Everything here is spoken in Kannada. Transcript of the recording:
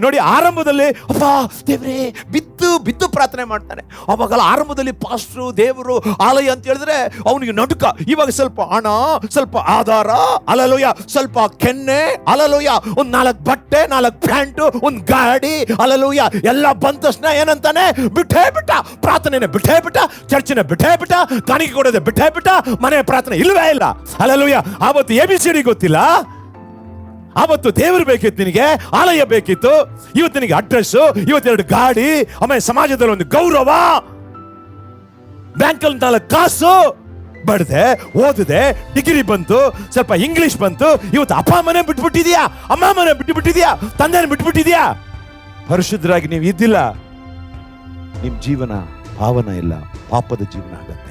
ನೋಡಿ, ಆರಂಭದಲ್ಲಿ ಅಪ್ಪ ದೇವ್ರೇ ಬಿದ್ದು ಬಿದ್ದು ಪ್ರಾರ್ಥನೆ ಮಾಡ್ತಾನೆ. ಅವಾಗಲ್ಲ ಆರಂಭದಲ್ಲಿ ಪಾಸ್ಟ್ರು ದೇವರು ಆಲಯ ಅಂತ ಹೇಳಿದ್ರೆ ಅವನಿಗೆ ನಡುಕ. ಇವಾಗ ಸ್ವಲ್ಪ ಹಣ, ಸ್ವಲ್ಪ ಆಧಾರ, ಅಲಲೋಯ, ಸ್ವಲ್ಪ ಕೆನ್ನೆ, ಅಲಲೋಯ, ಒಂದ್ 4 ಬಟ್ಟೆ, 4 ಪ್ಯಾಂಟು, ಒಂದ್ ಗಾಡಿ, ಅಲಲೋಯ, ಎಲ್ಲ ಬಂದ ತಕ್ಷಣ ಏನಂತಾನೆ, ಬಿಟ್ಟೇ ಬಿಟ್ಟ ಪ್ರಾರ್ಥನೆ, ಬಿಟ್ಟೇ ಬಿಟ್ಟ ಚರ್ಚಿನ, ಬಿಟ್ಟೇ ಬಿಟ್ಟ ಕಾಣಿಕೆ ಕೊಡೋದೆ, ಬಿಟ್ಟೇ ಬಿಟ್ಟ ಮನೆ ಪ್ರಾರ್ಥನೆ ಇಲ್ವೇ ಇಲ್ಲ. ಅಲಲೋಯ, ಆವತ್ತು ABCD ಗೊತ್ತಿಲ್ಲ. ಆವತ್ತು ದೇವರು ಬೇಕಿತ್ತು, ನಿನಗೆ ಆಲಯ ಬೇಕಿತ್ತು. ಇವತ್ತು ನಿನಗೆ ಅಡ್ರೆಸ್, ಇವತ್ತು 2 ಗಾಡಿ, ಆಮೇಲೆ ಸಮಾಜದಲ್ಲಿ ಒಂದು ಗೌರವ, ಬ್ಯಾಂಕಲ್ಲಿ 4 ಕಾಸು, ಬಡ್ದೆ ಓದಿದೆ, ಡಿಗ್ರಿ ಬಂತು, ಸ್ವಲ್ಪ ಇಂಗ್ಲಿಷ್ ಬಂತು. ಇವತ್ತು ಅಪ್ಪ ಮನೆ ಬಿಟ್ಬಿಟ್ಟಿದ್ಯಾ, ಅಮ್ಮ ಮನೆ ಬಿಟ್ಟುಬಿಟ್ಟಿದ್ಯಾ, ತಂದೆನ ಬಿಟ್ಬಿಟ್ಟಿದ್ಯಾ. ಪರಿಶುದ್ಧರಾಗಿ ನೀವು ಇದ್ದಿಲ್ಲ, ನಿಮ್ ಜೀವನ ಪಾವನ ಇಲ್ಲ, ಪಾಪದ ಜೀವನ ಆಗತ್ತೆ.